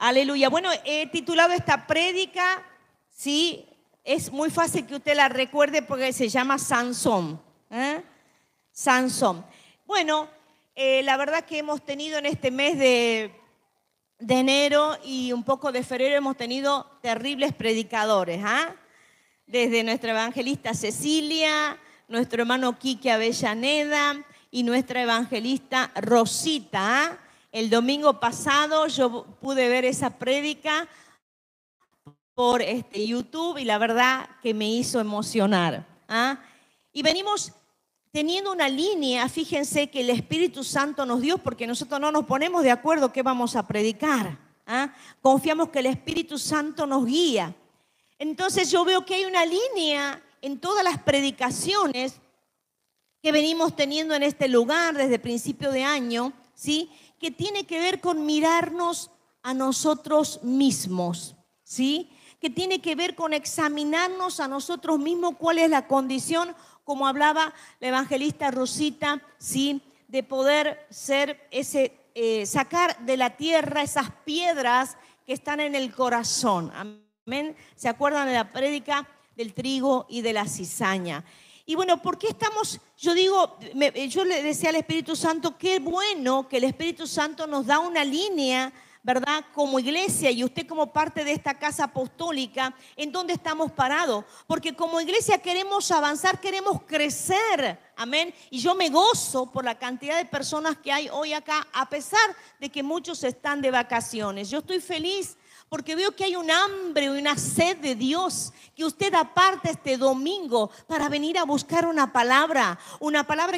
Aleluya. Bueno, he titulado esta prédica, sí, es muy fácil que usted la recuerde porque se llama Sansón. Sansón. Bueno, la verdad que hemos tenido en este mes de enero y un poco de febrero hemos tenido terribles predicadores, desde nuestra evangelista Cecilia, nuestro hermano Quique Avellaneda y nuestra evangelista Rosita. El domingo pasado yo pude ver esa prédica por YouTube y la verdad que me hizo emocionar. Y venimos teniendo una línea, fíjense que el Espíritu Santo nos dio, porque nosotros no nos ponemos de acuerdo qué vamos a predicar. Confiamos que el Espíritu Santo nos guía. Entonces yo veo que hay una línea en todas las predicaciones que venimos teniendo en este lugar desde principio de año, ¿sí?, que tiene que ver con mirarnos a nosotros mismos, ¿sí?, que tiene que ver con examinarnos a nosotros mismos cuál es la condición, como hablaba la evangelista Rosita, ¿sí?, de poder ser sacar de la tierra esas piedras que están en el corazón. Amén. ¿Se acuerdan de la prédica del trigo y de la cizaña? Y bueno, ¿por qué estamos? Yo le decía al Espíritu Santo, qué bueno que el Espíritu Santo nos da una línea, ¿verdad?, como iglesia y usted como parte de esta casa apostólica, en donde estamos parados. Porque como iglesia queremos avanzar, queremos crecer, amén. Y yo me gozo por la cantidad de personas que hay hoy acá, a pesar de que muchos están de vacaciones. Yo estoy feliz porque veo que hay un hambre y una sed de Dios, que usted aparte este domingo para venir a buscar una palabra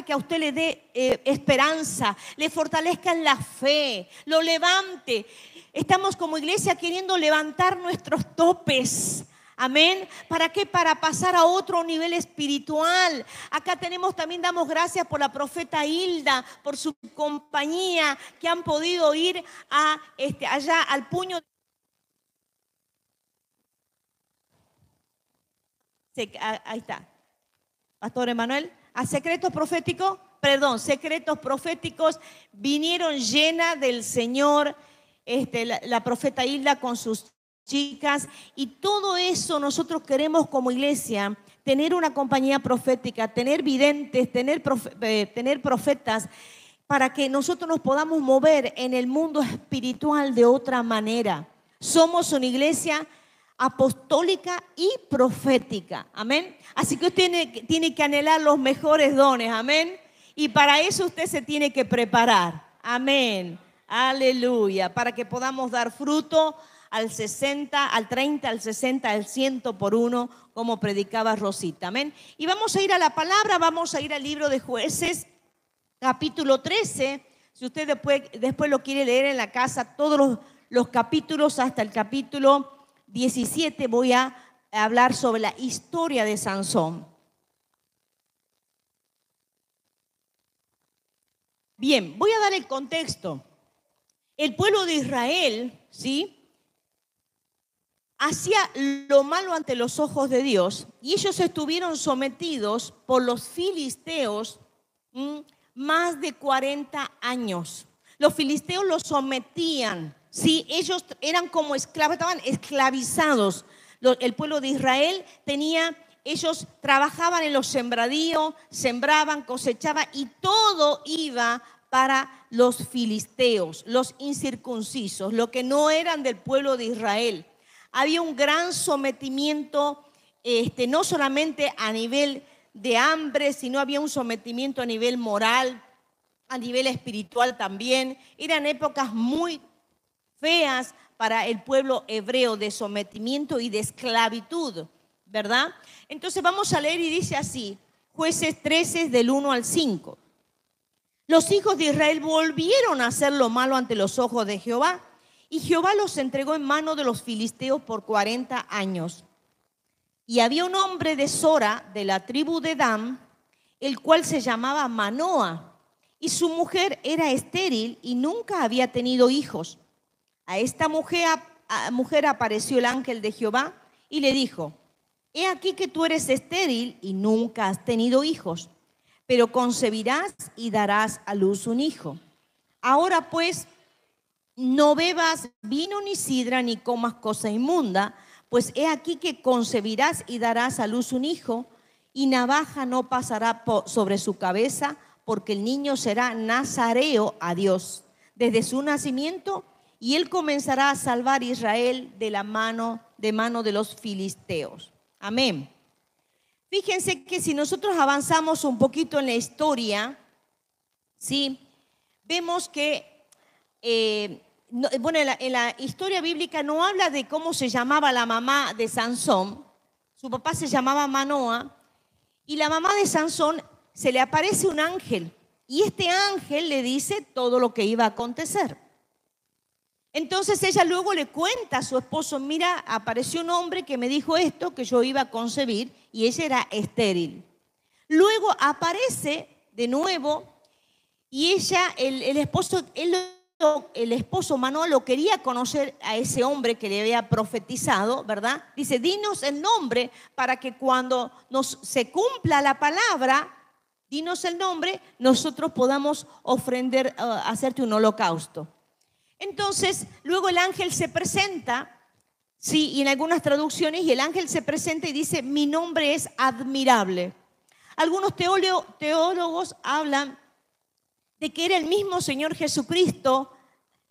que a usted le dé esperanza, le fortalezca en la fe, lo levante. Estamos como iglesia queriendo levantar nuestros topes. Amén. ¿Para qué? Para pasar a otro nivel espiritual. Acá damos gracias por la profeta Hilda, por su compañía, que han podido ir allá al puño. Ahí está, Pastor Emanuel. A secretos proféticos vinieron llena del Señor, la profeta Hilda con sus chicas, y todo eso nosotros queremos como iglesia, tener una compañía profética, tener videntes, tener profetas, para que nosotros nos podamos mover en el mundo espiritual de otra manera. Somos una iglesia apostólica y profética, amén. Así que usted tiene que anhelar los mejores dones, amén. Y para eso usted se tiene que preparar, amén, aleluya, para que podamos dar fruto al 60, al 30, al 60, al 100 por uno, como predicaba Rosita, amén. Y vamos a ir a la palabra, vamos a ir al libro de Jueces, capítulo 13. Si usted después lo quiere leer en la casa, todos los capítulos hasta el capítulo 17 voy a hablar sobre la historia de Sansón. Bien, voy a dar el contexto. El pueblo de Israel, ¿sí?, hacía lo malo ante los ojos de Dios y ellos estuvieron sometidos por los filisteos más de 40 años. Los filisteos los sometían. Sí, ellos eran como esclavos, estaban esclavizados. El pueblo de Israel ellos trabajaban en los sembradíos, sembraban, cosechaban y todo iba para los filisteos, los incircuncisos, los que no eran del pueblo de Israel. Había un gran sometimiento, no solamente a nivel de hambre, sino había un sometimiento a nivel moral, a nivel espiritual también. Eran épocas muy feas para el pueblo hebreo, de sometimiento y de esclavitud, ¿verdad? Entonces vamos a leer y dice así, Jueces 13 del 1 al 5. Los hijos de Israel volvieron a hacer lo malo ante los ojos de Jehová, y Jehová los entregó en mano de los filisteos por 40 años. Y había un hombre de Sora, de la tribu de Dan, el cual se llamaba Manoa, y su mujer era estéril y nunca había tenido hijos. A esta mujer apareció el ángel de Jehová y le dijo, he aquí que tú eres estéril y nunca has tenido hijos, pero concebirás y darás a luz un hijo. Ahora pues, no bebas vino ni sidra, ni comas cosa inmunda, pues he aquí que concebirás y darás a luz un hijo, y navaja no pasará sobre su cabeza, porque el niño será nazareo a Dios desde su nacimiento, y él comenzará a salvar a Israel de mano de los filisteos. Amén. Fíjense que si nosotros avanzamos un poquito en la historia, ¿sí? Vemos que, en la historia bíblica no habla de cómo se llamaba la mamá de Sansón. Su papá se llamaba Manoa, y la mamá de Sansón se le aparece un ángel, y este ángel le dice todo lo que iba a acontecer. Entonces ella luego le cuenta a su esposo: mira, apareció un hombre que me dijo esto, que yo iba a concebir, y ella era estéril. Luego aparece de nuevo, y ella, el esposo Manoa lo quería conocer a ese hombre que le había profetizado, ¿verdad? Dice: dinos el nombre para que cuando se cumpla la palabra, dinos el nombre, nosotros podamos ofrender, hacerte un holocausto. Entonces, luego el ángel se presenta, sí, y en algunas traducciones, y el ángel se presenta y dice: mi nombre es admirable. Algunos teólogos hablan de que era el mismo Señor Jesucristo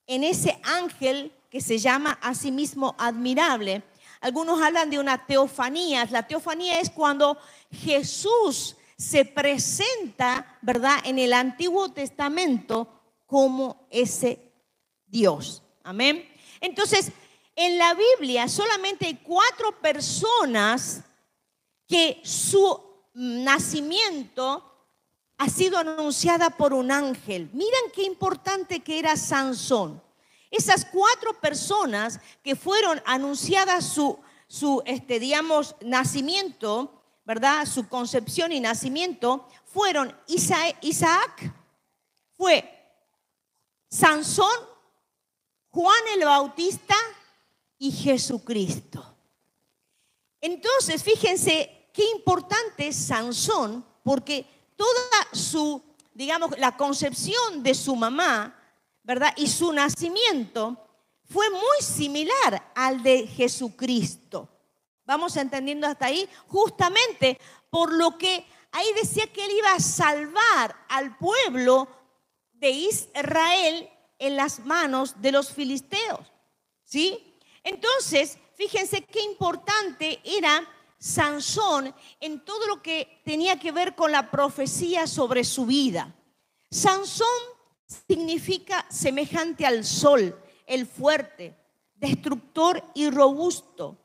en ese ángel que se llama a sí mismo admirable. Algunos hablan de una teofanía. La teofanía es cuando Jesús se presenta, ¿verdad?, en el Antiguo Testamento como ese Dios. Amén. Entonces, en la Biblia solamente hay 4 personas que su nacimiento ha sido anunciada por un ángel. Miren qué importante que era Sansón. Esas 4 personas que fueron anunciadas su nacimiento, ¿verdad?, su concepción y nacimiento, fueron Isaac, fue Sansón, Juan el Bautista y Jesucristo. Entonces, fíjense qué importante es Sansón, porque toda su, la concepción de su mamá, ¿verdad?, y su nacimiento fue muy similar al de Jesucristo. ¿Vamos entendiendo hasta ahí? Justamente por lo que ahí decía que él iba a salvar al pueblo de Israel en las manos de los filisteos, ¿sí? Entonces, fíjense qué importante era Sansón en todo lo que tenía que ver con la profecía sobre su vida. Sansón significa semejante al sol, el fuerte, destructor y robusto,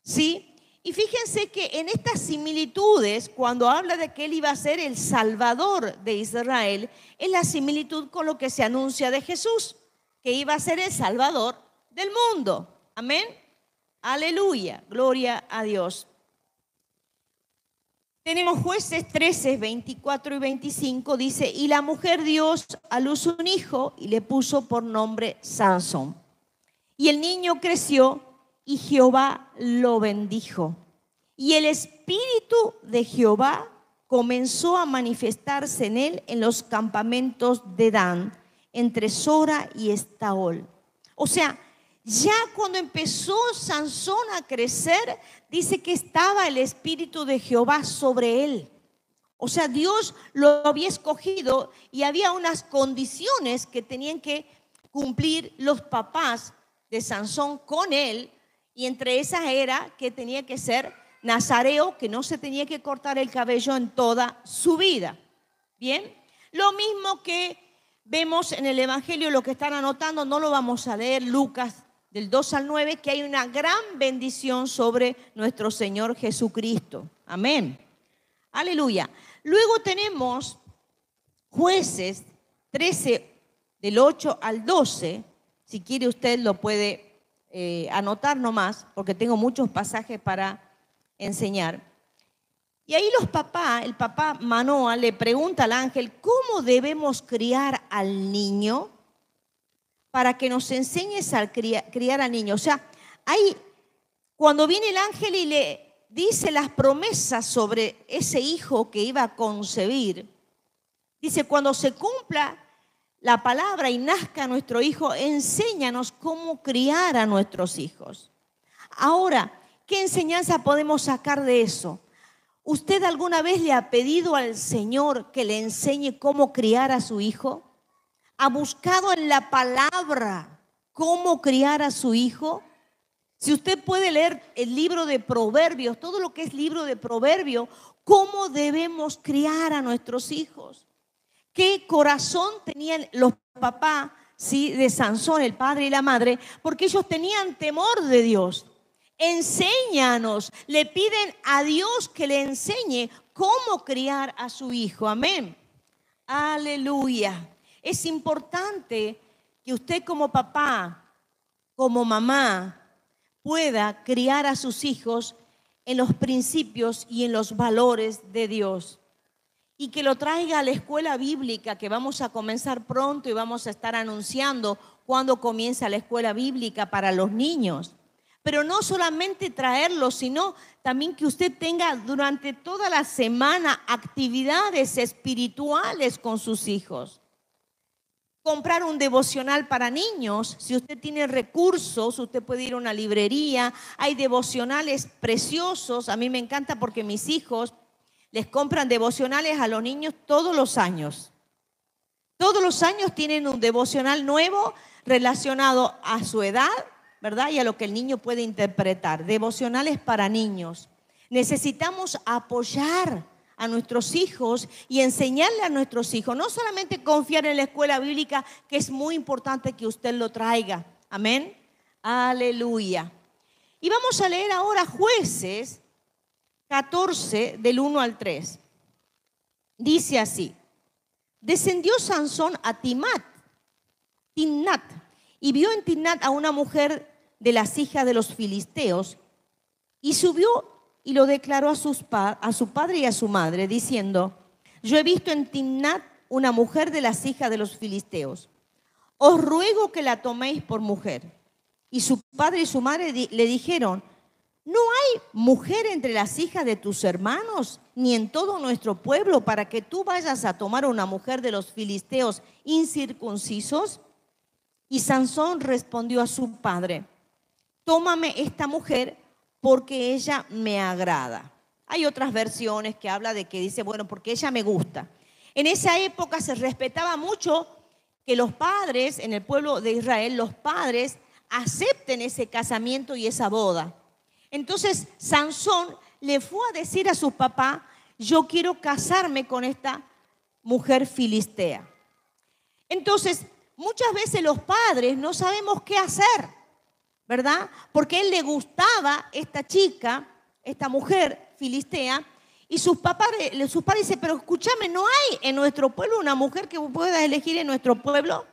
¿sí? Y fíjense que en estas similitudes, cuando habla de que él iba a ser el Salvador de Israel, es la similitud con lo que se anuncia de Jesús, que iba a ser el Salvador del mundo. Amén. Aleluya. Gloria a Dios. Tenemos Jueces 13, 24 y 25. Dice: y la mujer dio a luz un hijo y le puso por nombre Sansón. Y el niño creció y Jehová lo bendijo. Y el espíritu de Jehová comenzó a manifestarse en él en los campamentos de Dan, entre Sora y Estaol. O sea, ya cuando empezó Sansón a crecer, dice que estaba el espíritu de Jehová sobre él. O sea, Dios lo había escogido y había unas condiciones que tenían que cumplir los papás de Sansón con él, y entre esas era que tenía que ser nazareo, que no se tenía que cortar el cabello en toda su vida. Bien, lo mismo que vemos en el Evangelio, lo que están anotando, no lo vamos a leer, Lucas del 2 al 9, que hay una gran bendición sobre nuestro Señor Jesucristo. Amén. Aleluya. Luego tenemos Jueces 13, del 8 al 12. Si quiere usted lo puede anotar nomás, porque tengo muchos pasajes para enseñar. Y ahí el papá Manoa le pregunta al ángel: ¿cómo debemos criar al niño? Para que nos enseñes a criar al niño. O sea, ahí cuando viene el ángel y le dice las promesas sobre ese hijo que iba a concebir, dice: cuando se cumpla la palabra y nazca nuestro hijo, enséñanos cómo criar a nuestros hijos. Ahora, ¿qué enseñanza podemos sacar de eso? ¿Usted alguna vez le ha pedido al Señor que le enseñe cómo criar a su hijo? ¿Ha buscado en la palabra cómo criar a su hijo? Si usted puede leer el libro de Proverbios, todo lo que es libro de Proverbios, ¿cómo debemos criar a nuestros hijos? ¿Qué corazón tenían los papás, ¿sí?, de Sansón, el padre y la madre? Porque ellos tenían temor de Dios. Enséñanos, le piden a Dios que le enseñe cómo criar a su hijo. Amén. Aleluya. Es importante que usted como papá, como mamá, pueda criar a sus hijos en los principios y en los valores de Dios. Y que lo traiga a la escuela bíblica, que vamos a comenzar pronto y vamos a estar anunciando cuándo comienza la escuela bíblica para los niños. Pero no solamente traerlo, sino también que usted tenga durante toda la semana actividades espirituales con sus hijos. Comprar un devocional para niños. Si usted tiene recursos, usted puede ir a una librería. Hay devocionales preciosos. A mí me encanta porque mis hijos les compran devocionales a los niños todos los años. Todos los años tienen un devocional nuevo relacionado a su edad, ¿verdad? Y a lo que el niño puede interpretar. Devocionales para niños. Necesitamos apoyar a nuestros hijos y enseñarle a nuestros hijos. No solamente confiar en la escuela bíblica, que es muy importante que usted lo traiga. Amén. Aleluya. Y vamos a leer ahora Jueces 14, del 1 al 3. Dice así: descendió Sansón a Timnat, y vio en Timnat a una mujer de las hijas de los filisteos, y subió y lo declaró a su padre y a su madre, diciendo: yo he visto en Timnat una mujer de las hijas de los filisteos. Os ruego que la toméis por mujer. Y su padre y su madre le dijeron: ¿no hay mujer entre las hijas de tus hermanos, ni en todo nuestro pueblo, para que tú vayas a tomar una mujer de los filisteos incircuncisos? Y Sansón respondió a su padre: tómame esta mujer, porque ella me agrada. Hay otras versiones que habla de que dice, bueno, porque ella me gusta. En esa época se respetaba mucho que los padres, en el pueblo de Israel, los padres acepten ese casamiento y esa boda. Entonces Sansón le fue a decir a su papá: yo quiero casarme con esta mujer filistea. Entonces, muchas veces los padres no sabemos qué hacer, ¿verdad? Porque a él le gustaba esta chica, esta mujer filistea, y sus padres dicen: pero escúchame, ¿no hay en nuestro pueblo una mujer que puedas elegir en nuestro pueblo?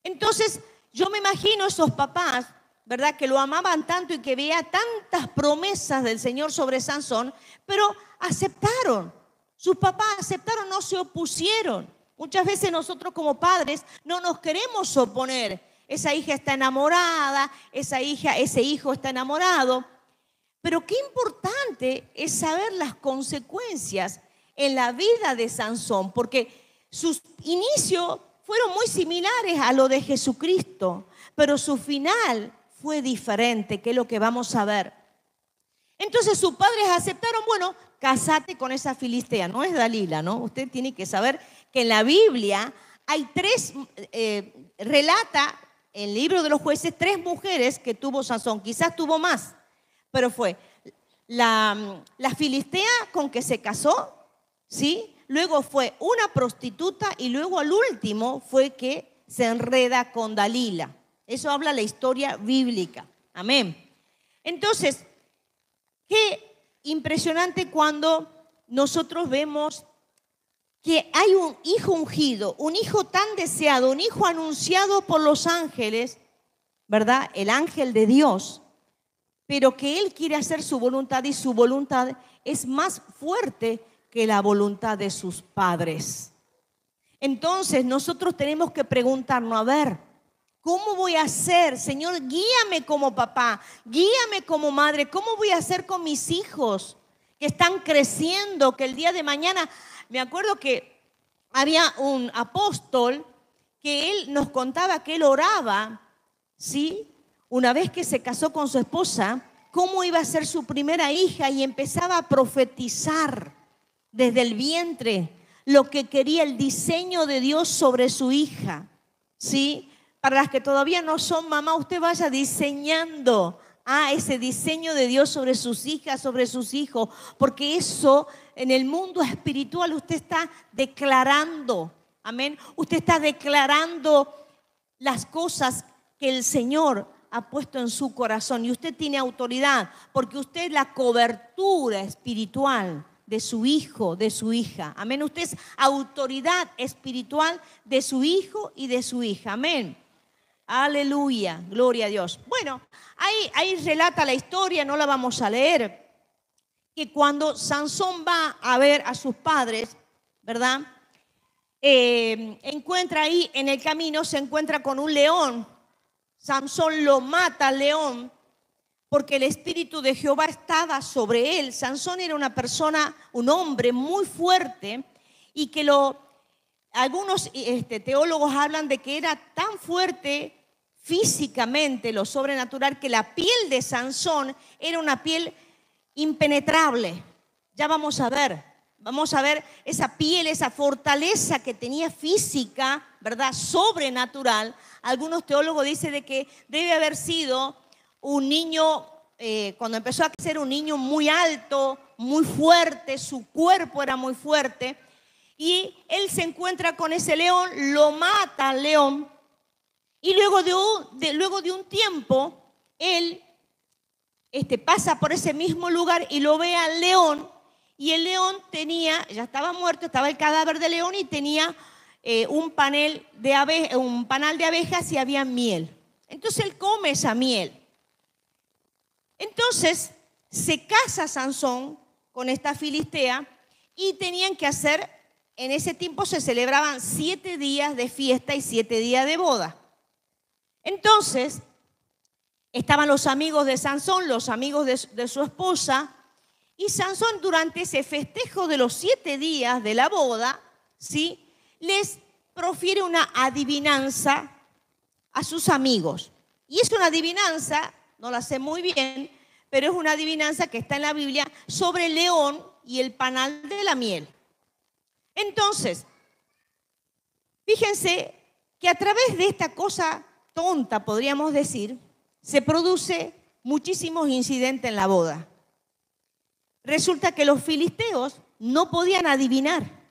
Entonces, yo me imagino esos papás, ¿verdad?, que lo amaban tanto y que veía tantas promesas del Señor sobre Sansón, pero aceptaron. Sus papás aceptaron, no se opusieron. Muchas veces nosotros como padres no nos queremos oponer. Esa hija está enamorada, ese hijo está enamorado. Pero qué importante es saber las consecuencias en la vida de Sansón, porque sus inicios fueron muy similares a lo de Jesucristo, pero su final fue diferente, que es lo que vamos a ver. Entonces sus padres aceptaron: bueno, cásate con esa filistea. No es Dalila, ¿no? Usted tiene que saber que en la Biblia hay relata en el libro de los Jueces 3 mujeres que tuvo Sansón. Quizás tuvo más, pero fue la filistea con que se casó, ¿sí? Luego fue una prostituta y luego al último fue que se enreda con Dalila. Eso habla la historia bíblica. Amén. Entonces, qué impresionante cuando nosotros vemos que hay un hijo ungido, un hijo tan deseado, un hijo anunciado por los ángeles, ¿verdad? El ángel de Dios, pero que él quiere hacer su voluntad y su voluntad es más fuerte que la voluntad de sus padres. Entonces nosotros tenemos que preguntarnos: a ver, ¿cómo voy a hacer? Señor, guíame como papá, guíame como madre. ¿Cómo voy a hacer con mis hijos que están creciendo? Que el día de mañana, me acuerdo que había un apóstol que él nos contaba que él oraba, ¿sí? Una vez que se casó con su esposa, cómo iba a ser su primera hija y empezaba a profetizar desde el vientre lo que quería el diseño de Dios sobre su hija, ¿sí? Para las que todavía no son mamá, usted vaya diseñando ese diseño de Dios sobre sus hijas, sobre sus hijos, porque eso en el mundo espiritual usted está declarando, amén. Usted está declarando las cosas que el Señor ha puesto en su corazón y usted tiene autoridad, porque usted es la cobertura espiritual de su hijo, de su hija, amén. Usted es autoridad espiritual de su hijo y de su hija, amén. Aleluya, gloria a Dios. Bueno, ahí relata la historia, no la vamos a leer, que cuando Sansón va a ver a sus padres, ¿verdad? Encuentra ahí en el camino, se encuentra con un león. Sansón lo mata al león porque el espíritu de Jehová estaba sobre él. Sansón era una persona, un hombre muy fuerte y que algunos teólogos hablan de que era tan fuerte físicamente, lo sobrenatural, que la piel de Sansón era una piel impenetrable. Ya vamos a ver esa piel, esa fortaleza que tenía física, ¿verdad? Sobrenatural. Algunos teólogos dicen de que debe haber sido un niño, cuando empezó a crecer, un niño muy alto, muy fuerte, su cuerpo era muy fuerte. Y él se encuentra con ese león, lo mata al león. Y luego de un tiempo, él pasa por ese mismo lugar y lo ve al león. Y el león ya estaba muerto, estaba el cadáver del león y tenía un panal de abejas y había miel. Entonces él come esa miel. Entonces se casa Sansón con esta filistea y tenían que hacer, en ese tiempo se celebraban 7 días de fiesta y 7 días de boda. Entonces estaban los amigos de Sansón, los amigos de su esposa, y Sansón durante ese festejo de los 7 días de la boda, ¿sí?, les profiere una adivinanza a sus amigos. Y es una adivinanza, no la sé muy bien, pero es una adivinanza que está en la Biblia sobre el león y el panal de la miel. Entonces, fíjense que a través de esta cosa tonta, podríamos decir, se produce muchísimos incidentes en la boda. Resulta que los filisteos no podían adivinar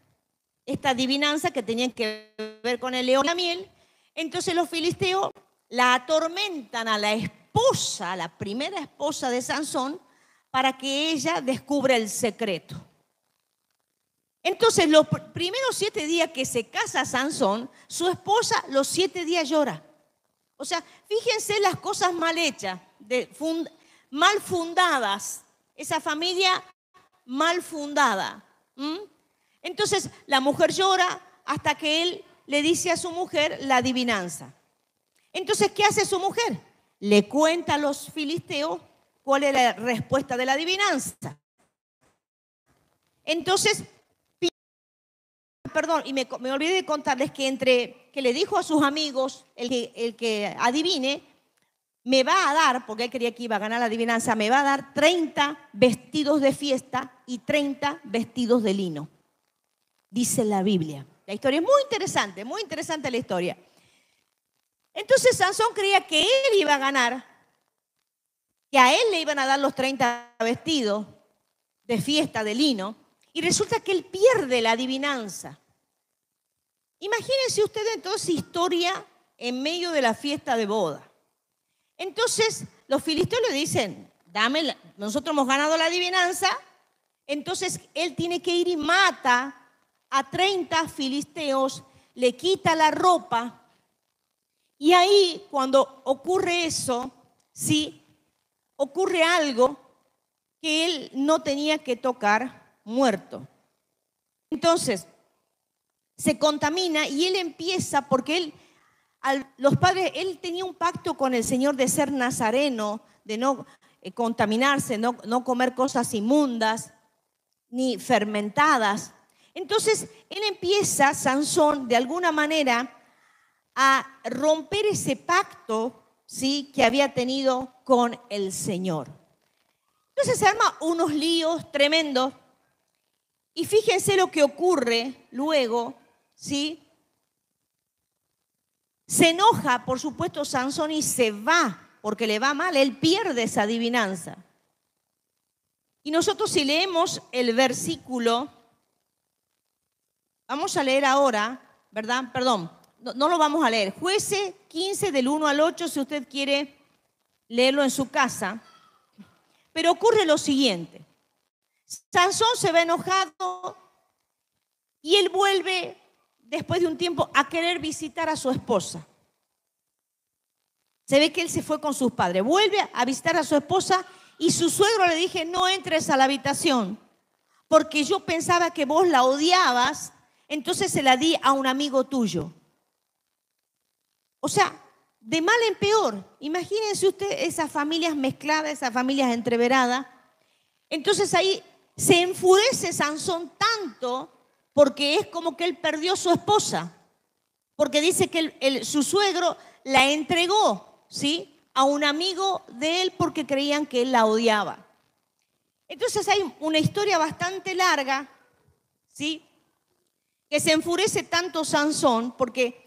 esta adivinanza que tenían que ver con el león y la miel. Entonces los filisteos la atormentan a la esposa, la primera esposa de Sansón, para que ella descubra el secreto. Entonces los primeros 7 días que se casa Sansón, su esposa los 7 días llora. O sea, fíjense las cosas mal hechas, mal fundadas. Esa familia mal fundada. Entonces la mujer llora hasta que él le dice a su mujer la adivinanza. Entonces, ¿qué hace su mujer? Le cuenta a los filisteos cuál es la respuesta de la adivinanza. Entonces, y me olvidé de contarles que le dijo a sus amigos, el que adivine, me va a dar, porque él creía que iba a ganar la adivinanza, me va a dar 30 vestidos de fiesta y 30 vestidos de lino. Dice la Biblia. La historia es muy interesante la historia. Entonces Sansón creía que él iba a ganar, que a él le iban a dar los 30 vestidos de fiesta de lino, y resulta que él pierde la adivinanza. Imagínense ustedes entonces historia en medio de la fiesta de boda. Entonces los filisteos le dicen, nosotros hemos ganado la adivinanza. Entonces él tiene que ir y mata a 30 filisteos, le quita la ropa. Y ahí cuando ocurre eso, sí, ocurre algo que él no tenía que tocar, muerto. Entonces se contamina y él empieza, porque los padres, él tenía un pacto con el Señor de ser nazareno, de no contaminarse, no comer cosas inmundas ni fermentadas. Entonces él empieza, Sansón, de alguna manera a romper ese pacto, ¿sí?, que había tenido con el Señor. Entonces se arma unos líos tremendos y fíjense lo que ocurre luego, ¿sí? Se enoja, por supuesto, Sansón y se va porque le va mal, él pierde esa adivinanza. Y nosotros si leemos el versículo, vamos a leer ahora, ¿verdad? Perdón, no lo vamos a leer. Jueces 15 del 1 al 8, si usted quiere leerlo en su casa. Pero ocurre lo siguiente. Sansón se ve enojado y él vuelve después de un tiempo a querer visitar a su esposa. Se ve que él se fue con sus padres. Vuelve a visitar a su esposa y su suegro le dije, no entres a la habitación porque yo pensaba que vos la odiabas, entonces se la di a un amigo tuyo. O sea, de mal en peor. Imagínense usted esas familias mezcladas, esas familias entreveradas. Entonces ahí se enfurece Sansón tanto porque es como que él perdió su esposa. Porque dice que su suegro la entregó, ¿sí?, a un amigo de él porque creían que él la odiaba. Entonces hay una historia bastante larga, ¿sí?, que se enfurece tanto Sansón porque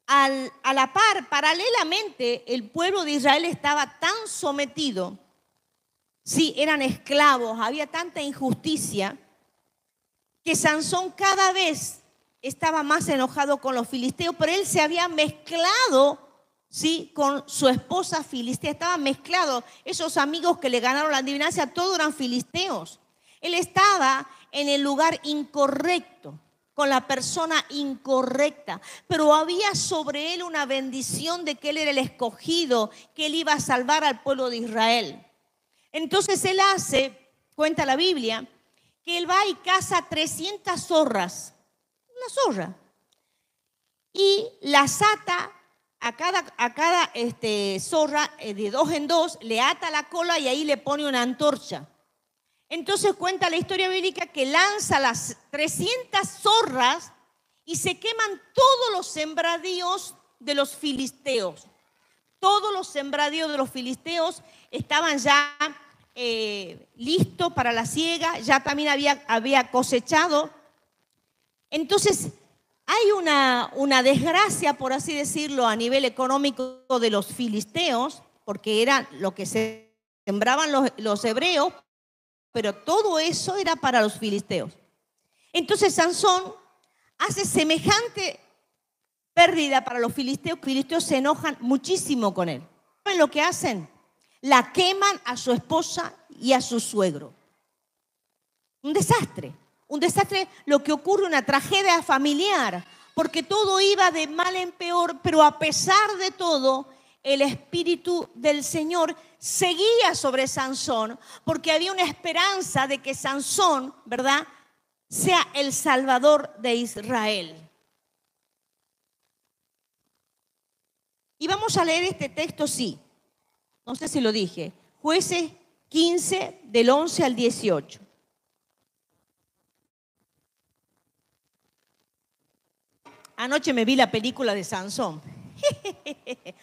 a la par, paralelamente, el pueblo de Israel estaba tan sometido, sí, eran esclavos, había tanta injusticia, que Sansón cada vez estaba más enojado con los filisteos, pero él se había mezclado, sí, con su esposa filistea, estaba mezclado. Esos amigos que le ganaron la adivinancia, todos eran filisteos. Él estaba en el lugar incorrecto, con la persona incorrecta, pero había sobre él una bendición de que él era el escogido, que él iba a salvar al pueblo de Israel. Entonces él hace, cuenta la Biblia, que él va y caza 300 zorras, una zorra, y las ata a cada zorra de 2 en 2, le ata la cola y ahí le pone una antorcha. Entonces cuenta la historia bíblica que lanza las 300 zorras y se queman todos los sembradíos de los filisteos. Todos los sembradíos de los filisteos estaban ya listos para la siega, ya también había cosechado. Entonces hay una desgracia, por así decirlo, a nivel económico de los filisteos, porque era lo que se sembraban los hebreos, pero todo eso era para los filisteos. Entonces Sansón hace semejante pérdida para los filisteos. Los filisteos se enojan muchísimo con él. ¿Saben lo que hacen? La queman a su esposa y a su suegro. Un desastre lo que ocurre, una tragedia familiar, porque todo iba de mal en peor, pero a pesar de todo, el Espíritu del Señor seguía sobre Sansón, porque había una esperanza de que Sansón, ¿verdad?, sea el Salvador de Israel. Y vamos a leer este texto, sí. No sé si lo dije. Jueces 15, del 11 al 18. Anoche me vi la película de Sansón.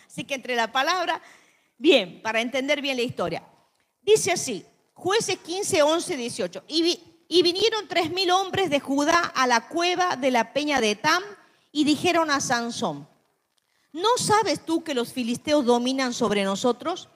Así que entre la palabra, bien, para entender bien la historia. Dice así, Jueces 15, 11, 18. Y vinieron 3,000 hombres de Judá a la cueva de la peña de Etam y dijeron a Sansón, ¿no sabes tú que los filisteos dominan sobre nosotros?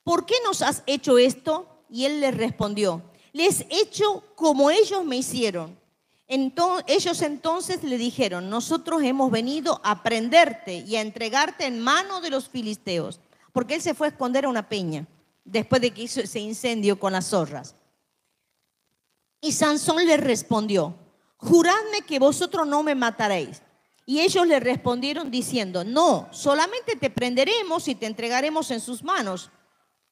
¿Por qué nos has hecho esto? Y él les respondió, les he hecho como ellos me hicieron. Ellos entonces le dijeron, nosotros hemos venido a prenderte y a entregarte en mano de los filisteos, porque él se fue a esconder a una peña después de que hizo ese incendio con las zorras. Y Sansón le respondió, juradme que vosotros no me mataréis. Y ellos le respondieron diciendo, no, solamente te prenderemos y te entregaremos en sus manos,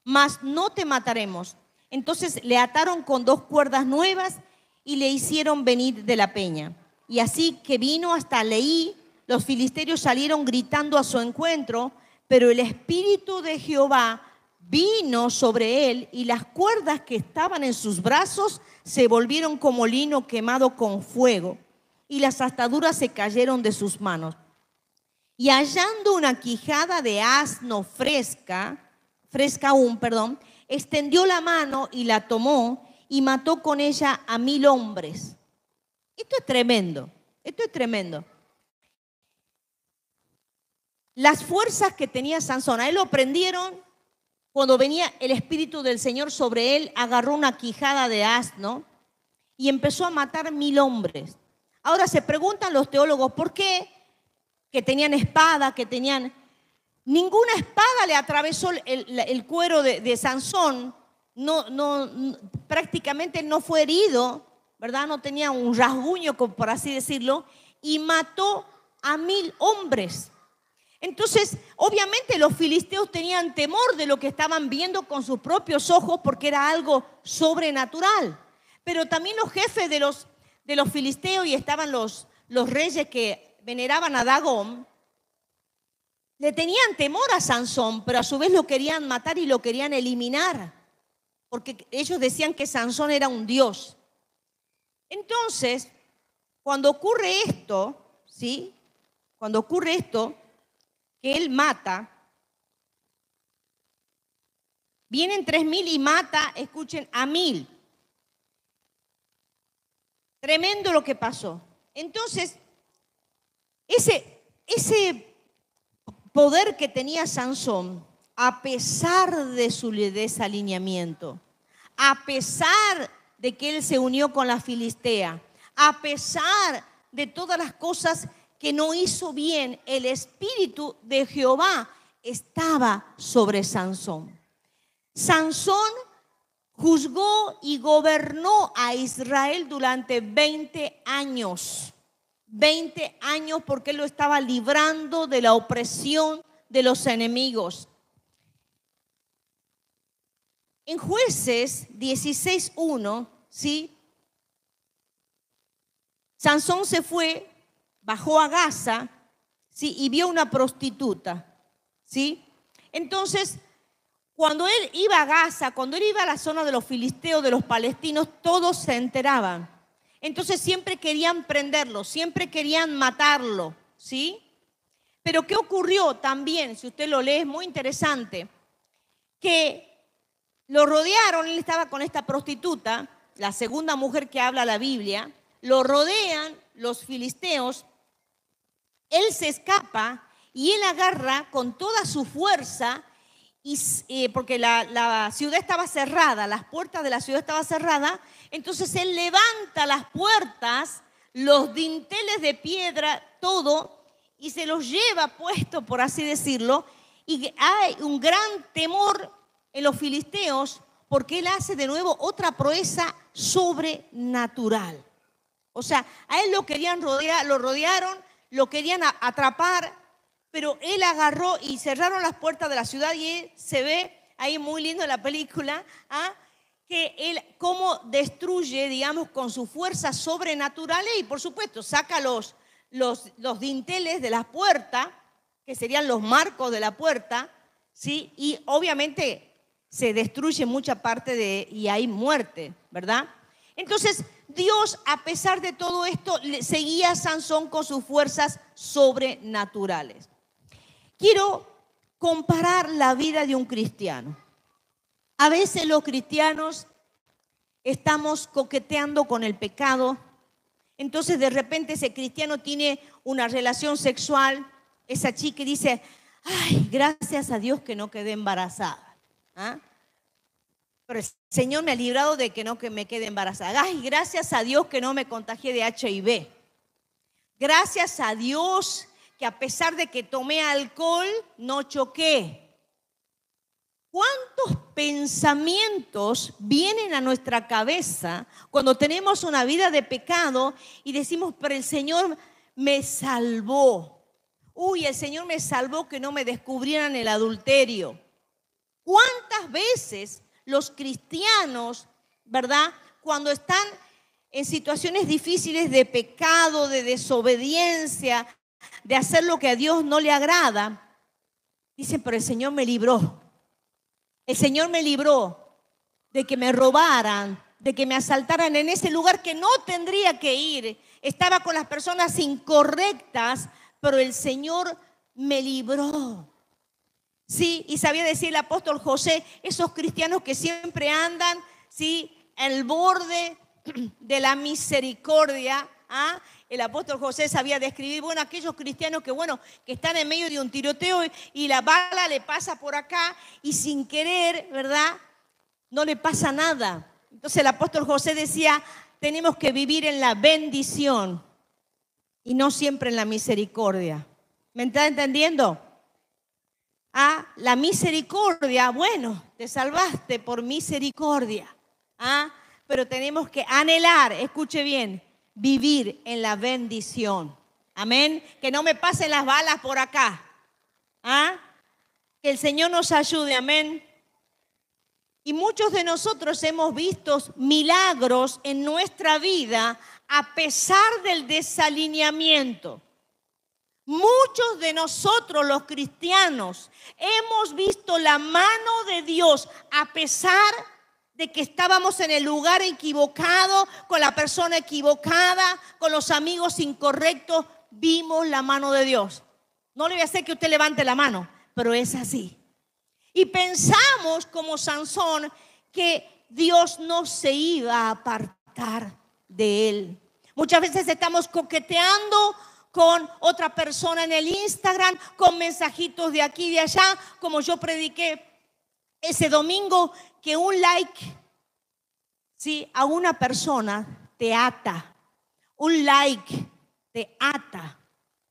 mas no te mataremos. Entonces le ataron con 2 cuerdas nuevas y le hicieron venir de la peña. Y así que vino hasta Leí, los filisteos salieron gritando a su encuentro, pero el Espíritu de Jehová vino sobre él y las cuerdas que estaban en sus brazos se volvieron como lino quemado con fuego y las ataduras se cayeron de sus manos. y hallando una quijada de asno fresca aún, extendió la mano y la tomó y mató con ella a 1000 hombres. Esto es tremendo, esto es tremendo. Las fuerzas que tenía Sansón, a él lo prendieron cuando venía el Espíritu del Señor sobre él, agarró una quijada de asno y empezó a matar 1000 hombres. Ahora se preguntan los teólogos, ¿por qué? Que tenían espada, que tenían... Ninguna espada le atravesó el cuero de Sansón, prácticamente no fue herido, ¿verdad? No tenía un rasguño, por así decirlo, y mató a 1000 hombres. Entonces, obviamente los filisteos tenían temor de lo que estaban viendo con sus propios ojos porque era algo sobrenatural. Pero también los jefes de los filisteos, y estaban los reyes que veneraban a Dagón, le tenían temor a Sansón, pero a su vez lo querían matar y lo querían eliminar, porque ellos decían que Sansón era un dios. Entonces, cuando ocurre esto, ¿sí? Cuando ocurre esto, que él mata, vienen 3000 y mata, escuchen, a 1000. Tremendo lo que pasó. Entonces, ese poder que tenía Sansón, a pesar de su desalineamiento, a pesar de que él se unió con la filistea, a pesar de todas las cosas que no hizo bien, el Espíritu de Jehová estaba sobre Sansón. Sansón juzgó y gobernó a Israel durante 20 años. 20 años porque él lo estaba librando de la opresión de los enemigos. En Jueces 16:1, ¿sí? Sansón se fue, bajó a Gaza, ¿sí? Y vio una prostituta, ¿sí? Entonces, cuando él iba a Gaza, cuando él iba a la zona de los filisteos, de los palestinos, todos se enteraban. Entonces siempre querían prenderlo, siempre querían matarlo, ¿sí? Pero ¿qué ocurrió también? Si usted lo lee, es muy interesante, que lo rodearon, él estaba con esta prostituta, la segunda mujer que habla la Biblia, lo rodean los filisteos, él se escapa y él agarra con toda su fuerza, porque la ciudad estaba cerrada, las puertas de la ciudad estaban cerradas, entonces él levanta las puertas, los dinteles de piedra, todo, y se los lleva puesto, por así decirlo, y hay un gran temor en los filisteos porque él hace de nuevo otra proeza sobrenatural. O sea, a él lo querían rodear, lo rodearon, lo querían atrapar, pero él agarró y cerraron las puertas de la ciudad y él se ve ahí muy lindo en la película, que él cómo destruye, digamos, con sus fuerzas sobrenaturales y por supuesto saca los dinteles de la puerta, que serían los marcos de la puerta, ¿sí? Y obviamente se destruye mucha parte y hay muerte, ¿verdad? Entonces, Dios, a pesar de todo esto, seguía a Sansón con sus fuerzas sobrenaturales. Quiero comparar la vida de un cristiano. A veces los cristianos estamos coqueteando con el pecado. Entonces de repente ese cristiano tiene una relación sexual. Esa chica dice, ay, gracias a Dios que no quedé embarazada. Pero el Señor me ha librado de que no me quede embarazada. Ay, gracias a Dios que no me contagié de HIV. Gracias a Dios que a pesar de que tomé alcohol, no choqué. ¿Cuántos pensamientos vienen a nuestra cabeza cuando tenemos una vida de pecado y decimos, pero el Señor me salvó? Uy, el Señor me salvó que no me descubrieran el adulterio. ¿Cuántas veces los cristianos, verdad, cuando están en situaciones difíciles de pecado, de desobediencia, de hacer lo que a Dios no le agrada, dicen, pero el Señor me libró. El Señor me libró de que me robaran, de que me asaltaran en ese lugar que no tendría que ir. Estaba con las personas incorrectas, pero el Señor me libró. Sí, y sabía decir el apóstol José, esos cristianos que siempre andan, sí, al borde de la misericordia. ¿Ah? El apóstol José sabía describir, bueno, aquellos cristianos que, bueno, que están en medio de un tiroteo y la bala le pasa por acá y sin querer, ¿verdad? No le pasa nada. Entonces el apóstol José decía, tenemos que vivir en la bendición y no siempre en la misericordia. ¿Me está entendiendo? Ah, la misericordia, bueno, te salvaste por misericordia. Ah, pero tenemos que anhelar, escuche bien, vivir en la bendición. Amén. Que no me pasen las balas por acá. Ah, que el Señor nos ayude. Amén. Y muchos de nosotros hemos visto milagros en nuestra vida a pesar del desalineamiento. Muchos de nosotros los cristianos hemos visto la mano de Dios a pesar de que estábamos en el lugar equivocado, con la persona equivocada, con los amigos incorrectos, vimos la mano de Dios. No le voy a hacer que usted levante la mano, pero es así. Y pensamos como Sansón que Dios no se iba a apartar de él. Muchas veces estamos coqueteando con otra persona en el Instagram, con mensajitos de aquí y de allá, como yo prediqué ese domingo, que un like, sí, a una persona te ata. Un like te ata.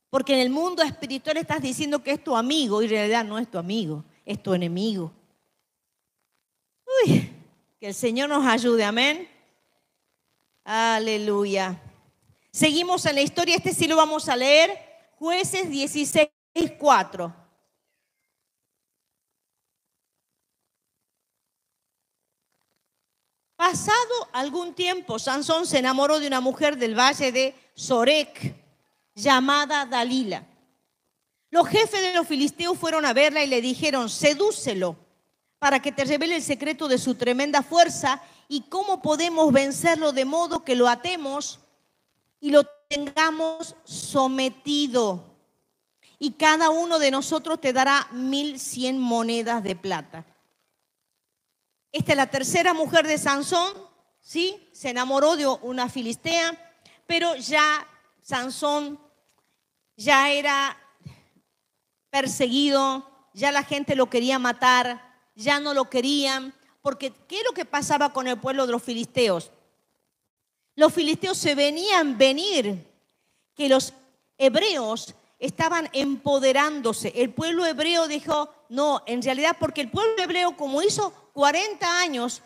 Porque en el mundo espiritual estás diciendo que es tu amigo y en realidad no es tu amigo, es tu enemigo. Uy, que el Señor nos ayude, amén. Aleluya. Seguimos en la historia, este sí lo vamos a leer, Jueces 16:4. Pasado algún tiempo, Sansón se enamoró de una mujer del valle de Sorek, llamada Dalila. Los jefes de los filisteos fueron a verla y le dijeron, sedúcelo para que te revele el secreto de su tremenda fuerza y cómo podemos vencerlo de modo que lo atemos y lo tengamos sometido. Y cada uno de nosotros te dará 1,100 monedas de plata. Esta es la tercera mujer de Sansón, ¿sí? Se enamoró de una filistea, pero ya Sansón ya era perseguido, ya la gente lo quería matar, ya no lo querían, porque ¿qué es lo que pasaba con el pueblo de los filisteos? Los filisteos se venían venir, que los hebreos estaban empoderándose. El pueblo hebreo dijo, no, en realidad, porque el pueblo hebreo, como hizo 40 años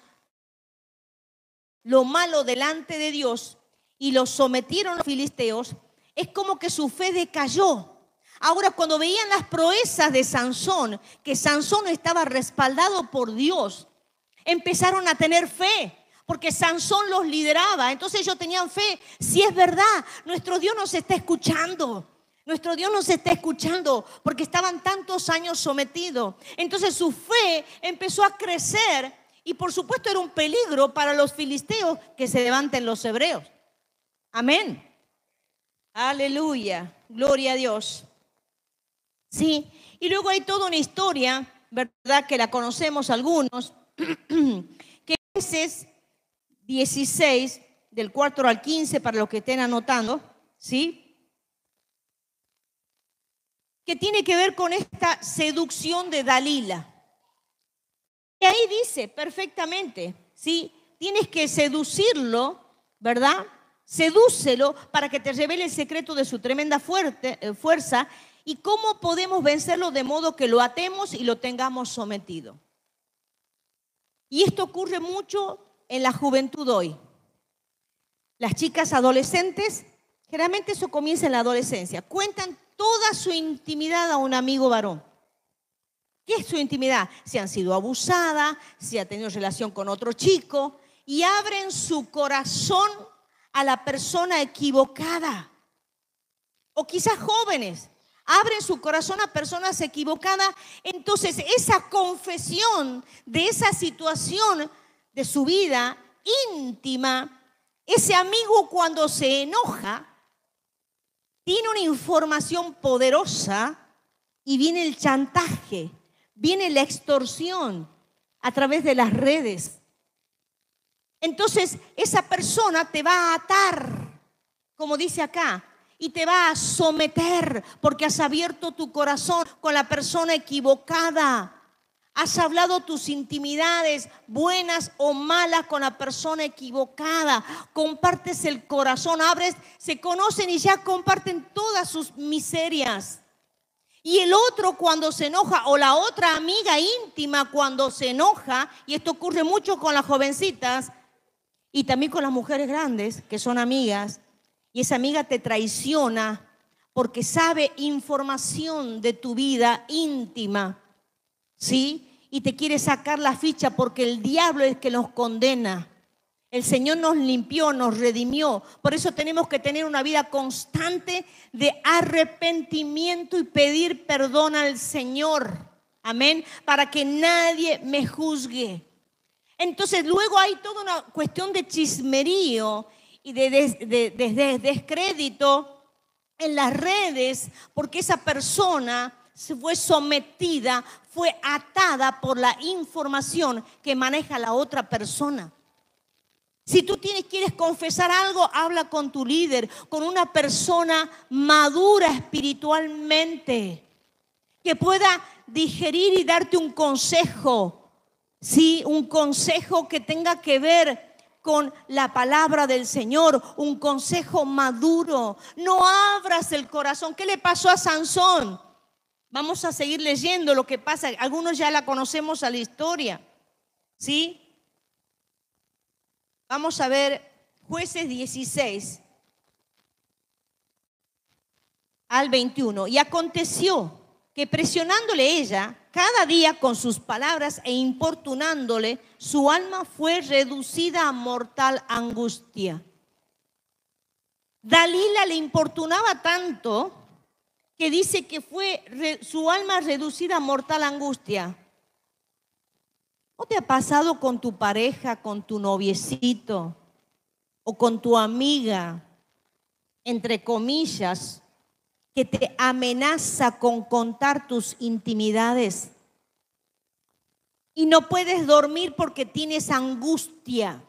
lo malo delante de Dios y los sometieron los filisteos, es como que su fe decayó. Ahora, cuando veían las proezas de Sansón, que Sansón estaba respaldado por Dios, empezaron a tener fe, porque Sansón los lideraba. Entonces ellos tenían fe. Si es verdad, nuestro Dios nos está escuchando. Nuestro Dios nos está escuchando porque estaban tantos años sometidos. Entonces su fe empezó a crecer y por supuesto era un peligro para los filisteos que se levanten los hebreos. Amén. Aleluya. Gloria a Dios. Sí. Y luego hay toda una historia, ¿verdad? Que la conocemos algunos, que es 16, del 4 al 15, para los que estén anotando, ¿sí? Que tiene que ver con esta seducción de Dalila. Y ahí dice perfectamente, ¿sí? Tienes que seducirlo, ¿verdad? Sedúcelo para que te revele el secreto de su tremenda fuerza y cómo podemos vencerlo de modo que lo atemos y lo tengamos sometido. Y esto ocurre mucho en la juventud hoy. Las chicas adolescentes, generalmente eso comienza en la adolescencia, cuentan toda su intimidad a un amigo varón. ¿Qué es su intimidad? Si han sido abusadas, si ha tenido relación con otro chico y abren su corazón a la persona equivocada. O quizás jóvenes, abren su corazón a personas equivocadas. Entonces esa confesión de esa situación de su vida íntima, ese amigo cuando se enoja, tiene una información poderosa y viene el chantaje, viene la extorsión a través de las redes. Entonces esa persona te va a atar, como dice acá, y te va a someter porque has abierto tu corazón con la persona equivocada. Has hablado tus intimidades, buenas o malas, con la persona equivocada. Compartes el corazón, abres, se conocen y ya comparten todas sus miserias. Y el otro cuando se enoja, o la otra amiga íntima cuando se enoja, y esto ocurre mucho con las jovencitas y también con las mujeres grandes que son amigas, y esa amiga te traiciona porque sabe información de tu vida íntima, ¿sí? Y te quiere sacar la ficha porque el diablo es el que nos condena. El Señor nos limpió, nos redimió. Por eso tenemos que tener una vida constante de arrepentimiento y pedir perdón al Señor. Amén. Para que nadie me juzgue. Entonces luego hay toda una cuestión de chismerío y de descrédito en las redes porque esa persona se fue sometida, fue atada por la información que maneja la otra persona. Si tú quieres confesar algo, habla con tu líder, con una persona madura espiritualmente, que pueda digerir y darte un consejo, ¿sí? Un consejo que tenga que ver con la palabra del Señor, un consejo maduro. No abras el corazón. ¿Qué le pasó a Sansón? Vamos a seguir leyendo lo que pasa. Algunos ya la conocemos a la historia, ¿sí? Vamos a ver Jueces 16 al 21. Y aconteció que presionándole ella cada día con sus palabras e importunándole, su alma fue reducida a mortal angustia. Dalila le importunaba tanto que dice que fue su alma reducida a mortal angustia. ¿No te ha pasado con tu pareja, con tu noviecito o con tu amiga, entre comillas, que te amenaza con contar tus intimidades y no puedes dormir porque tienes angustia?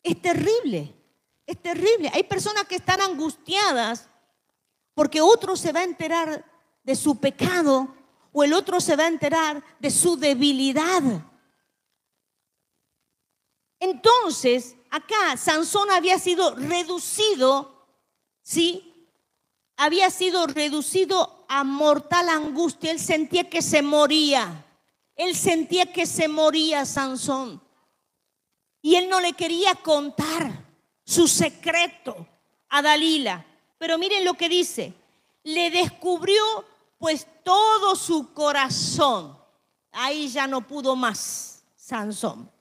Es terrible, es terrible. Hay personas que están angustiadas porque otro se va a enterar de su pecado o el otro se va a enterar de su debilidad. Entonces, acá Sansón había sido reducido, ¿sí? Había sido reducido a mortal angustia. Él sentía que se moría. Él sentía que se moría Sansón. Y él no le quería contar su secreto a Dalila. Pero miren lo que dice. Le descubrió pues todo su corazón. Ahí ya no pudo más Sansón.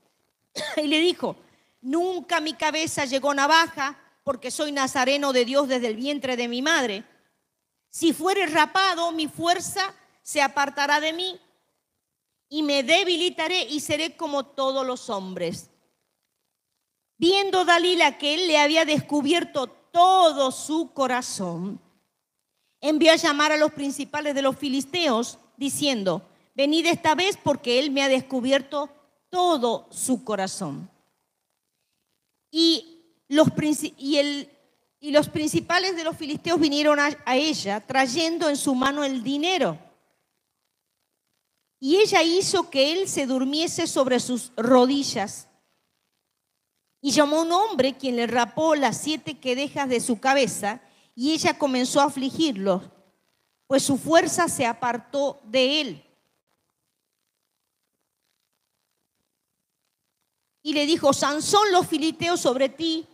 Y le dijo: nunca a mi cabeza llegó navaja, porque soy nazareno de Dios desde el vientre de mi madre. Si fuere rapado, mi fuerza se apartará de mí y me debilitaré y seré como todos los hombres. Viendo Dalila que él le había descubierto todo su corazón, envió a llamar a los principales de los filisteos, diciendo: venid esta vez porque él me ha descubierto todo su corazón. Y los principales de los filisteos vinieron a ella, trayendo en su mano el dinero. Y ella hizo que él se durmiese sobre sus rodillas. Y llamó a un hombre, quien le rapó las 7 quedejas de su cabeza, y ella comenzó a afligirlo, pues su fuerza se apartó de él. Y le dijo: Sansón, los filisteos sobre ti.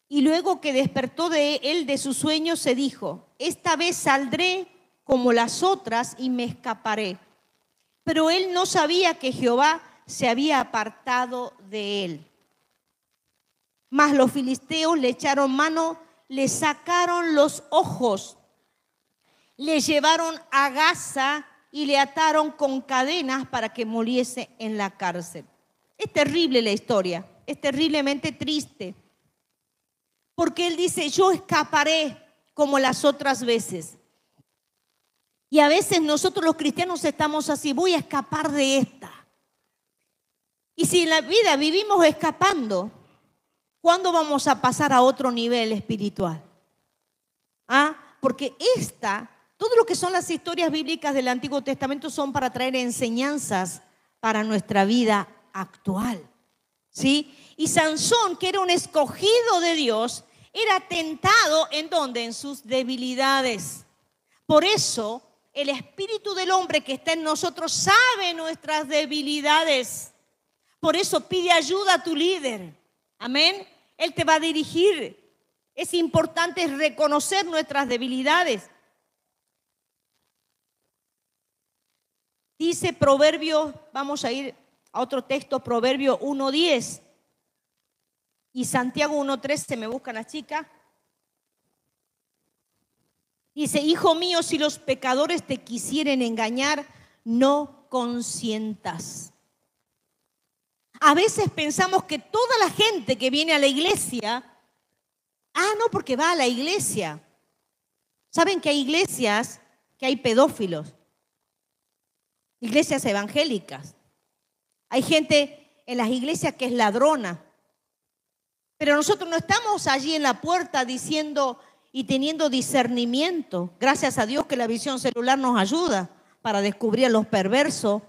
Y luego que despertó de él de su sueño, se dijo: esta vez saldré como las otras y me escaparé. Pero él no sabía que Jehová se había apartado de él. Mas los filisteos le echaron mano, le sacaron los ojos, le llevaron a Gaza y le ataron con cadenas para que muriese en la cárcel. Es terrible la historia, es terriblemente triste. Porque él dice: yo escaparé como las otras veces. Y a veces nosotros los cristianos estamos así, voy a escapar de esta. Y si en la vida vivimos escapando, ¿cuándo vamos a pasar a otro nivel espiritual? Porque todo lo que son las historias bíblicas del Antiguo Testamento son para traer enseñanzas para nuestra vida actual, ¿sí? Y Sansón, que era un escogido de Dios, era tentado ¿en dónde? En sus debilidades. Por eso, el espíritu del hombre que está en nosotros sabe nuestras debilidades. Por eso pide ayuda a tu líder. Amén. Él te va a dirigir. Es importante reconocer nuestras debilidades. Dice Proverbio, vamos a ir a otro texto, Proverbio 1:10 y Santiago 1:13, me buscan las chicas. Dice, hijo mío, si los pecadores te quisieren engañar, no consientas. A veces pensamos que toda la gente que viene a la iglesia, no porque va a la iglesia. ¿Saben que hay iglesias que hay pedófilos? Iglesias evangélicas. Hay gente en las iglesias que es ladrona. Pero nosotros no estamos allí en la puerta diciendo y teniendo discernimiento. Gracias a Dios que la visión celular nos ayuda para descubrir a los perversos,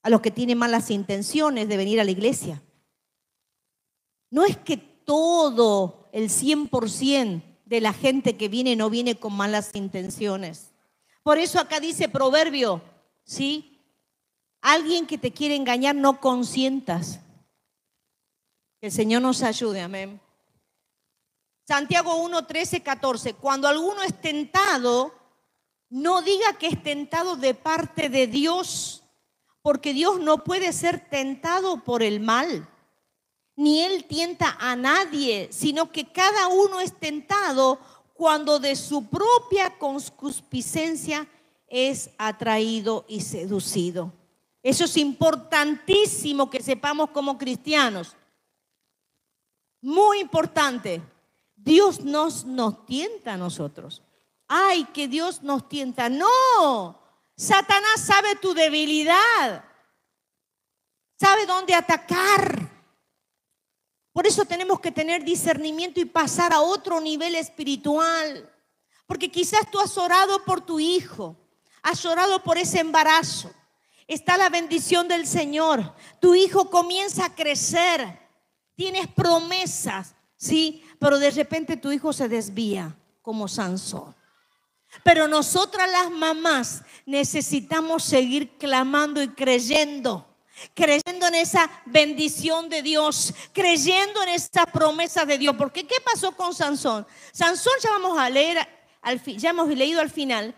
a los que tienen malas intenciones de venir a la iglesia. No es que todo, el 100% de la gente que viene no viene con malas intenciones. Por eso acá dice Proverbio, ¿sí? Alguien que te quiere engañar, no consientas. Que el Señor nos ayude, amén. Santiago 1:13, 14. Cuando alguno es tentado, no diga que es tentado de parte de Dios, porque Dios no puede ser tentado por el mal, ni Él tienta a nadie, sino que cada uno es tentado cuando de su propia concupiscencia es atraído y seducido. Eso es importantísimo que sepamos como cristianos. Muy importante. Dios nos tienta a nosotros. ¡Ay, que Dios nos tienta! ¡No! Satanás sabe tu debilidad. Sabe dónde atacar. Por eso tenemos que tener discernimiento y pasar a otro nivel espiritual. Porque quizás tú has orado por tu hijo. Has orado por ese embarazo. Está la bendición del Señor. Tu hijo comienza a crecer. Tienes promesas, ¿sí? Pero de repente tu hijo se desvía como Sansón. Pero nosotras las mamás necesitamos seguir clamando y creyendo en esa bendición de Dios, creyendo en esa promesa de Dios. Porque ¿qué pasó con Sansón? Sansón ya vamos a leer, ya hemos leído al final.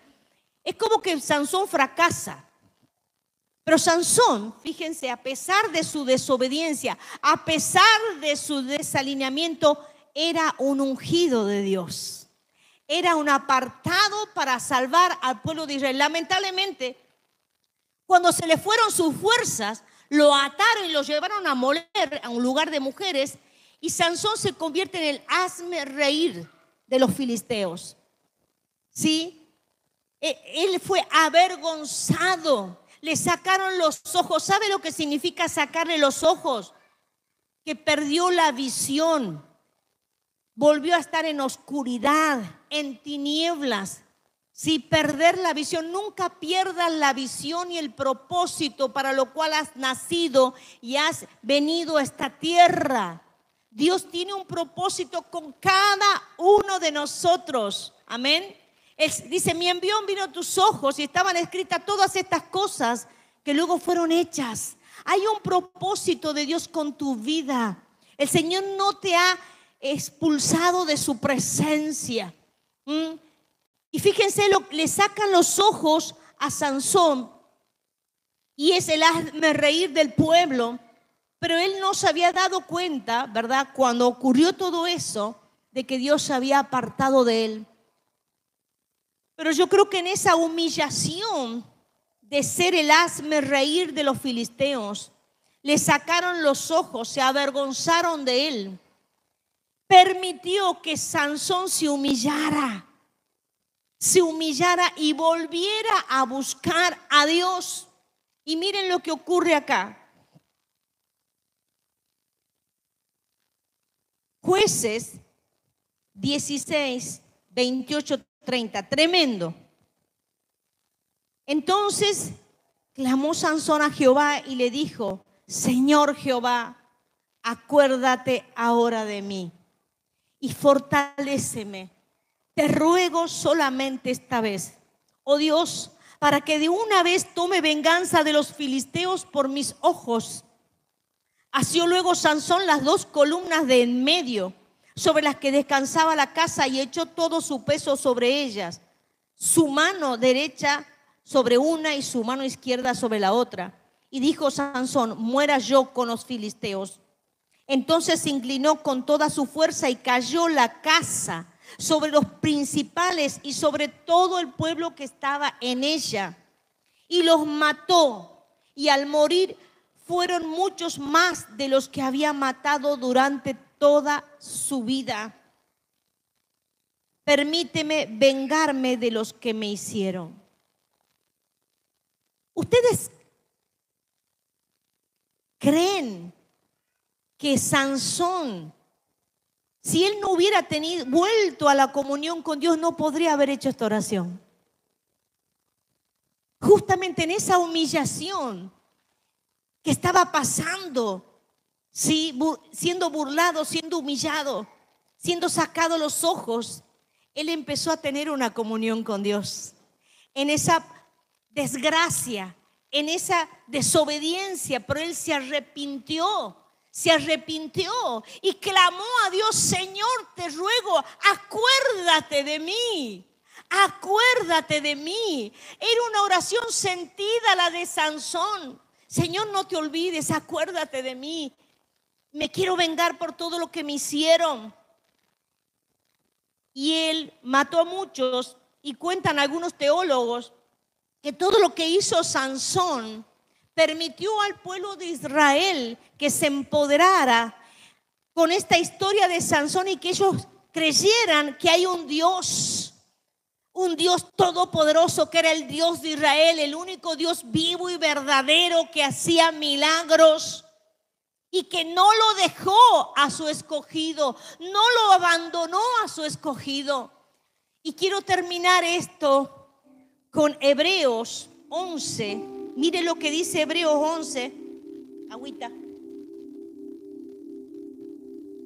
Es como que Sansón fracasa. Pero Sansón, fíjense, a pesar de su desobediencia, a pesar de su desalineamiento, era un ungido de Dios. Era un apartado para salvar al pueblo de Israel. Lamentablemente, cuando se le fueron sus fuerzas, lo ataron y lo llevaron a moler a un lugar de mujeres, y Sansón se convierte en el hazme reír de los filisteos. ¿Sí? Él fue avergonzado. Le sacaron los ojos. ¿Sabe lo que significa sacarle los ojos? Que perdió la visión. Volvió a estar en oscuridad, en tinieblas. Sí, perder la visión. Nunca pierdas la visión y el propósito para lo cual has nacido y has venido a esta tierra. Dios tiene un propósito con cada uno de nosotros. Amén. Él dice, mi envión vino a tus ojos y estaban escritas todas estas cosas que luego fueron hechas. Hay un propósito de Dios con tu vida. El Señor no te ha expulsado de su presencia. Y fíjense, le sacan los ojos a Sansón y es el hazme reír del pueblo. Pero él no se había dado cuenta, ¿verdad? Cuando ocurrió todo eso, de que Dios se había apartado de él. Pero yo creo que en esa humillación de ser el hazme reír de los filisteos, le sacaron los ojos, se avergonzaron de él. Permitió que Sansón se humillara. se humillara y volviera a buscar a Dios. Y miren lo que ocurre acá. Jueces 16, 28, 30. Tremendo. Entonces clamó Sansón a Jehová y le dijo: Señor Jehová, acuérdate ahora de mí y fortaléceme. Te ruego solamente esta vez, oh Dios, para que de una vez tome venganza de los filisteos por mis ojos. Asió luego Sansón las 2 columnas de en medio, sobre las que descansaba la casa, y echó todo su peso sobre ellas, su mano derecha sobre una y su mano izquierda sobre la otra. Y dijo Sansón: muera yo con los filisteos. Entonces se inclinó con toda su fuerza y cayó la casa sobre los principales y sobre todo el pueblo que estaba en ella, y los mató, y al morir fueron muchos más de los que había matado durante toda su vida. Permíteme vengarme de los que me hicieron. ¿Ustedes creen que Sansón, si él no hubiera vuelto a la comunión con Dios, no podría haber hecho esta oración? Justamente en esa humillación que estaba pasando, ¿sí? Siendo burlado, siendo humillado, siendo sacado los ojos, él empezó a tener una comunión con Dios. En esa desgracia, en esa desobediencia, pero él se arrepintió y clamó a Dios: Señor, te ruego, acuérdate de mí. Acuérdate de mí. Era una oración sentida la de Sansón. Señor, no te olvides, acuérdate de mí. Me quiero vengar por todo lo que me hicieron. Y él mató a muchos, y cuentan algunos teólogos que todo lo que hizo Sansón permitió al pueblo de Israel que se empoderara con esta historia de Sansón, y que ellos creyeran que hay un Dios todopoderoso, que era el Dios de Israel, el único Dios vivo y verdadero que hacía milagros, y que no lo dejó a su escogido, no lo abandonó a su escogido. Y quiero terminar esto con Hebreos 11. Mire lo que dice Hebreos 11. Agüita.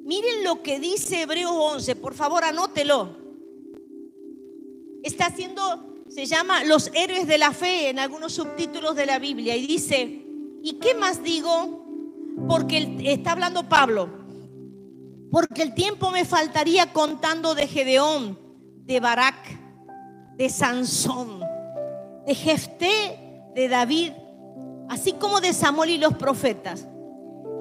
Miren lo que dice Hebreos 11. Por favor, anótelo. Se llama Los héroes de la fe en algunos subtítulos de la Biblia. Y dice: ¿y qué más digo? Porque está hablando Pablo. Porque el tiempo me faltaría contando de Gedeón, de Barak, de Sansón, de Jefté, de David, así como de Samuel y los profetas,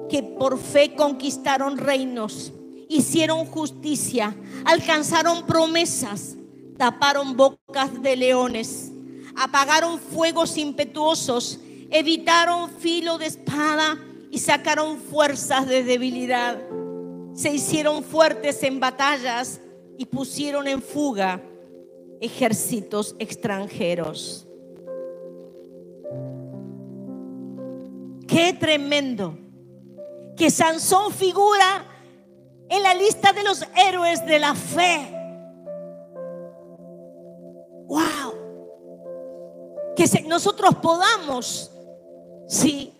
que por fe conquistaron reinos, hicieron justicia, alcanzaron promesas, taparon bocas de leones, apagaron fuegos impetuosos, evitaron filo de espada y sacaron fuerzas de debilidad. Se hicieron fuertes en batallas y pusieron en fuga ejércitos extranjeros. Qué tremendo que Sansón figura en la lista de los héroes de la fe. ¡Wow! Que nosotros podamos, sí,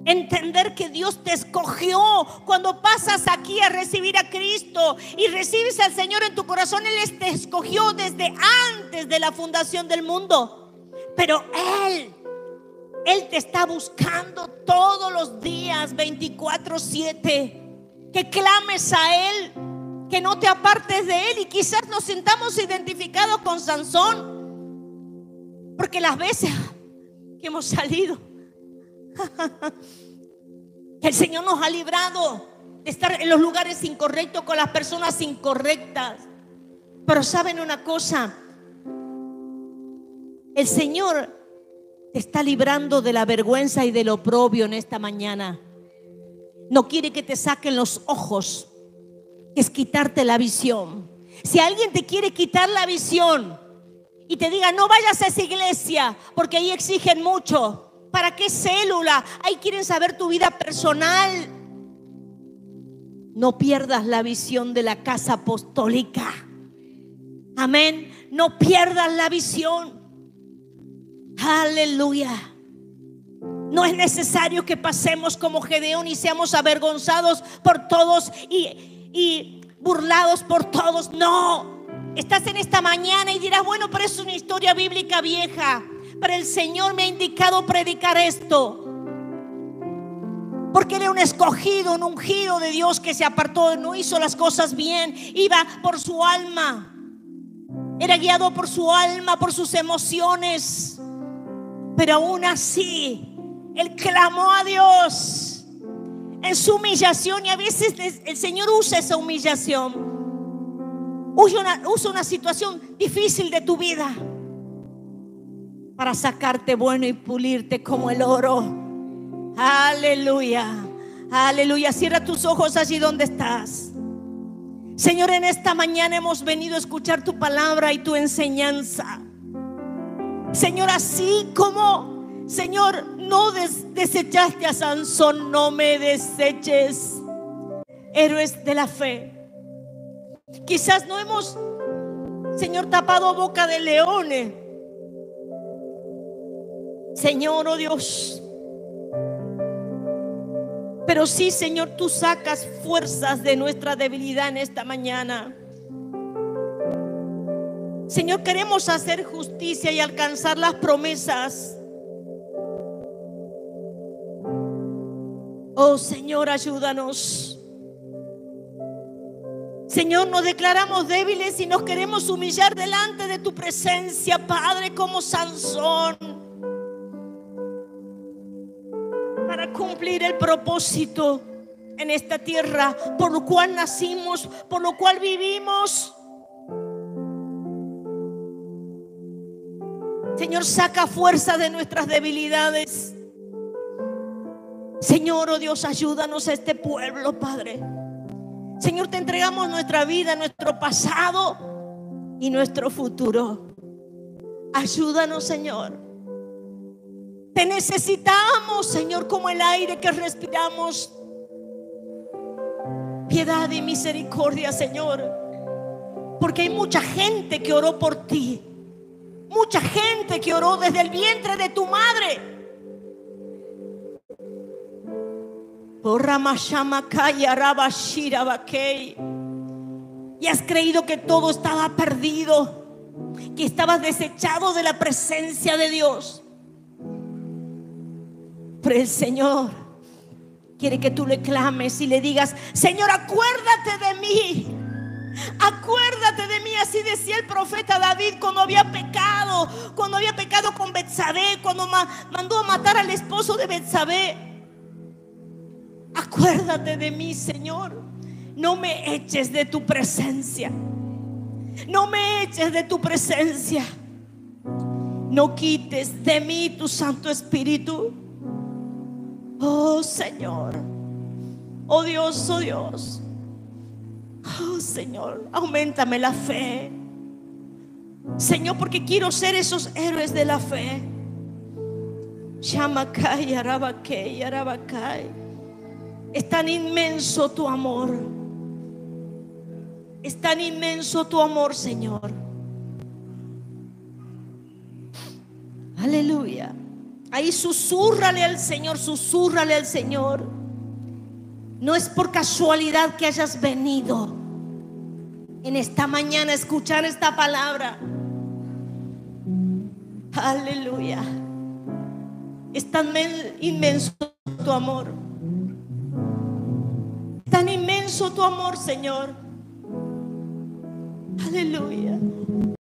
entender que Dios te escogió. Cuando pasas aquí a recibir a Cristo y recibes al Señor en tu corazón, Él te escogió desde antes de la fundación del mundo. Pero Él te está buscando todos los días, 24/7. Que clames a Él, que no te apartes de Él. Y quizás nos sintamos identificados con Sansón, porque las veces que hemos salido, el Señor nos ha librado de estar en los lugares incorrectos con las personas incorrectas. Pero ¿saben una cosa? El Señor te está librando de la vergüenza y del oprobio en esta mañana. No quiere que te saquen los ojos, que es quitarte la visión. Si alguien te quiere quitar la visión y te diga, no vayas a esa iglesia porque ahí exigen mucho. ¿Para qué célula? Ahí quieren saber tu vida personal. No pierdas la visión de la casa apostólica. Amén. No pierdas la visión. Aleluya. No es necesario que pasemos como Gedeón y seamos avergonzados por todos y burlados por todos. No. Estás en esta mañana y dirás, bueno, pero es una historia bíblica vieja. Pero el Señor me ha indicado predicar esto. Porque era un escogido, un ungido de Dios que se apartó, no hizo las cosas bien, iba por su alma. Era guiado por su alma, por sus emociones. Pero aún así, él clamó a Dios en su humillación. Y a veces el Señor usa esa humillación. Usa una situación difícil de tu vida para sacarte bueno y pulirte como el oro. Aleluya, aleluya. Cierra tus ojos allí donde estás. Señor, en esta mañana hemos venido a escuchar tu palabra y tu enseñanza. Señor, así como, Señor, no desechaste a Sansón, no me deseches. Héroes de la fe. Quizás no hemos, Señor, tapado boca de leones. Señor, oh Dios. Pero sí, Señor, tú sacas fuerzas de nuestra debilidad en esta mañana. Señor, queremos hacer justicia y alcanzar las promesas. Oh Señor, ayúdanos. Señor, nos declaramos débiles y nos queremos humillar delante de tu presencia, Padre, como Sansón, para cumplir el propósito en esta tierra por lo cual nacimos, por lo cual vivimos. Señor, saca fuerza de nuestras debilidades. Señor, oh Dios, ayúdanos a este pueblo, Padre. Señor, te entregamos nuestra vida, nuestro pasado y nuestro futuro. Ayúdanos, Señor. Te necesitamos, Señor, como el aire que respiramos. Piedad y misericordia, Señor, porque hay mucha gente que oró por ti. Mucha gente que oró desde el vientre de tu madre. Y has creído que todo estaba perdido, que estabas desechado de la presencia de Dios. Pero el Señor quiere que tú le clames y le digas: Señor, acuérdate de mí. Acuérdate de mí. Así decía el profeta David cuando había pecado con Betsabé, cuando mandó a matar al esposo de Betsabé. Acuérdate de mí, Señor. No me eches de tu presencia. No me eches de tu presencia. No quites de mí tu Santo Espíritu. Oh Señor. Oh Dios, oh Dios. Oh Señor, auméntame la fe. Señor, porque quiero ser esos héroes de la fe. Shamakai, Arabakai, Arabakai. Es tan inmenso tu amor. Es tan inmenso tu amor, Señor. Aleluya. Ahí susúrrale al Señor, susúrrale al Señor. No es por casualidad que hayas venido en esta mañana a escuchar esta palabra. Aleluya. Es tan inmenso tu amor. Tan inmenso tu amor, Señor. Aleluya.